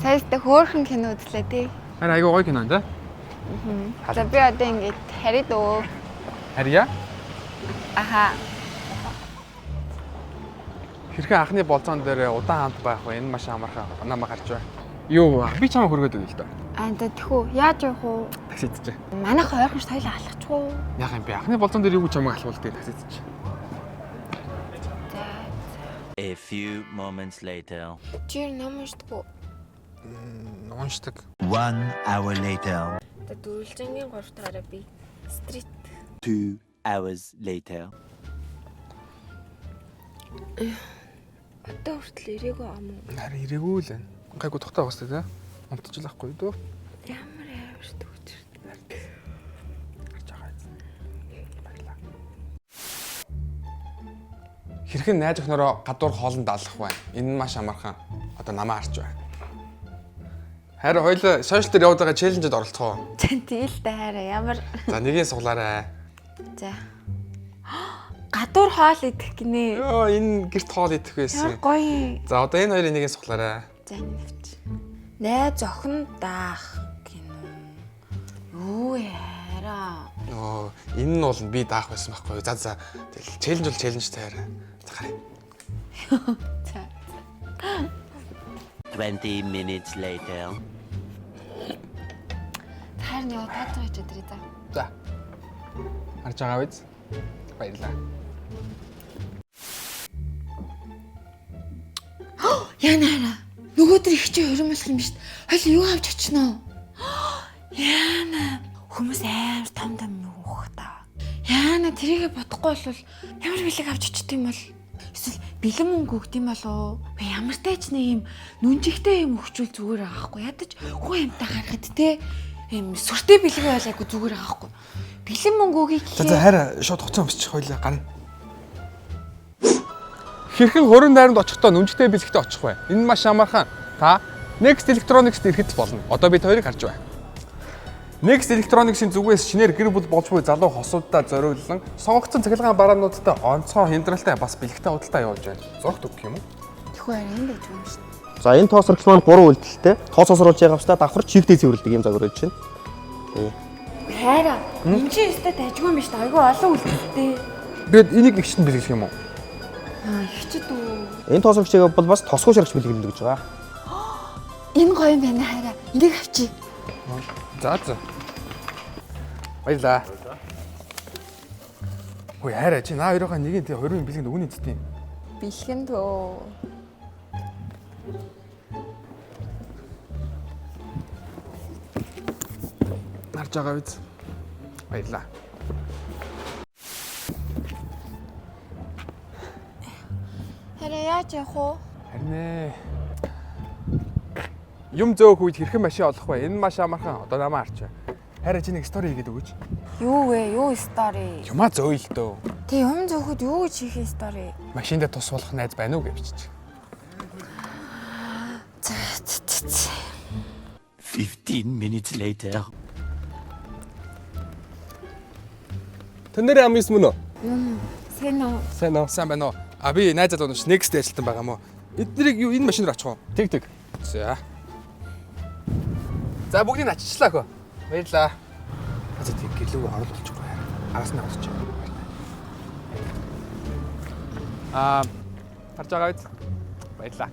Саястай хөөрхөн кино үзлээ тий. Харин айгүй гоё кино энэ. За би одоо ингээд харид өө. Харьяа? Аха. Хэрхэн анхны болзоон дээр удаан хамт байх вэ? Энэ маш амархан намаа гарч байна. Юу, би чамаа хөргөөд өгье л доо. Тэхүү яаж явах уу? Таксидч. Манайх ойрхон соёлоо алхачихгүй. Яах юм бэ? Анхны болзоон дээр юу гэж чамайг алхуул тэгээ таксидч. A few moments later. Чи ном уншдаггүй. Уншдаг. 1 hour later. Дөрвөлжингийн 3 дахь би стрит 2 hours later. одоо хүртэл ирээгүй юм уу? Харин ирээгүй л байна. Гайгүй тогтоо бастай те. Унтчих л ахгүй дөө. Ямар төгч. Гарч байгаа юм. Баярлаа. Хэрхэн найз охинороо гадуур хоолнд алах вэ? Энэ нь маш амархан. Одоо намаа харж байна. Харин хоёул сошиал дээр яваад байгаа челленжд оролцох уу? Тэгэл та хараа ямар. За нэгийг суглаарай. За. Гадуур хоол идэх гинэ. Йоо энэ гэрт хоол идэх байсан. Гоё. За одоо энэ хоёрын нэгийг суглаарай. За энэ навч. Найз охин даах гинэ. Юу яараа. Оо энэ нь бол би даах байсан байхгүй юу? За тэгэл челленж бол челленж таарай. За гараа. За. 20 minutes later. Харин яа таатах гэж өдрөө за. За. Харж байгаа биз? Баярлаа. Яна. Нөгөөдөр их чи хоримлох юм шүү дээ. Хойл юу авч очиноо? Яна. Хүмүүс амар том нүүх та. Яна тэрийгэ бодохгүй бол ямар бэлэг авч очт юм бол эсвэл бэлэн мөнгө өгд юм болов уу? Ямар тач нэг юм нүнжигтэй юм өгчүүл зүгээр аахгүй ядаж хүн юмтай харахад те юм сүртэй бэлэг байл айгу зүгээр аахгүй. Бэлэн мөнгө өгье гэхээр За хараа шууд хуцаа өмсчих хоёлаа гарна. Хэрхэн хөрөн найрамд очихдоо нүнжтэй бэлэгтэй очих вэ? Энэ маш амархан. Та Next Electronics-д ирэхэд болно. Одоо бид хоёрыг харж байна. Next Electronics-ийн зүгээс шинээр гэр бүл болж буй залуу хосуудаа зориулсан сонгогдсон цахилгаан бараануудтай онцгой хямдралтай бас бэлэгтэй худалдаа явуулж байна. Зурагт өгөх юм уу? тэхүү арай энэ байж юм шүү дээ. За энэ тоосрогч маань 3 үйлдэлтэй. Тоос осруулж байгаа хэвчээ давхар чигтэй цэвэрлдэг юм загварж байна. Хайра. Энд чинь өстэй дайггүй юм биш үү? Айгүй олон үлдэлтэй. Бид энийг нэгчэнд бэлгэх юм уу? Ихчд үү. Энэ тоосрогчийг бол бас тосгоо шаргч бэлгэлнэ гэж байгаа. Энэ гоё юм байна хайра. Энийг авчи. За. Баярлаа. Хөөе хайраа чи наа хоёроо нэг нь тий хоёрын бэлгэнд өгнө зү. Бэлхэн төө. Харж байгаа биз? Баярлаа. Хайра яаж явах уу? Харин ээ. Юм зөөх үед хэрхэн машин олох вэ? Энэ маш амархан. Одоо намаа харч. Хараа чи нэг стори хийгээд өгөөч. Юу вэ? Юу стори? Юмаа зөөе л дөө. Тэг юм зөөхөд юу гэж хийх стори? Машиндаа тус болох найз байна уу гэж бичиж. 15 minutes later. Тэнэрээ амис мөн үү? Сэн үү? Сайн байна уу? А би найзад унш next ажилтан байгаа мó. Эднийг юу энэ машинаар очих уу? Тэг. За. За бүгдийг аччлаа хөө. Баярлаа. За тэг гэлөө орол болчихгүй. Араас нь авч. Харж байгаа биз? Баярлаа.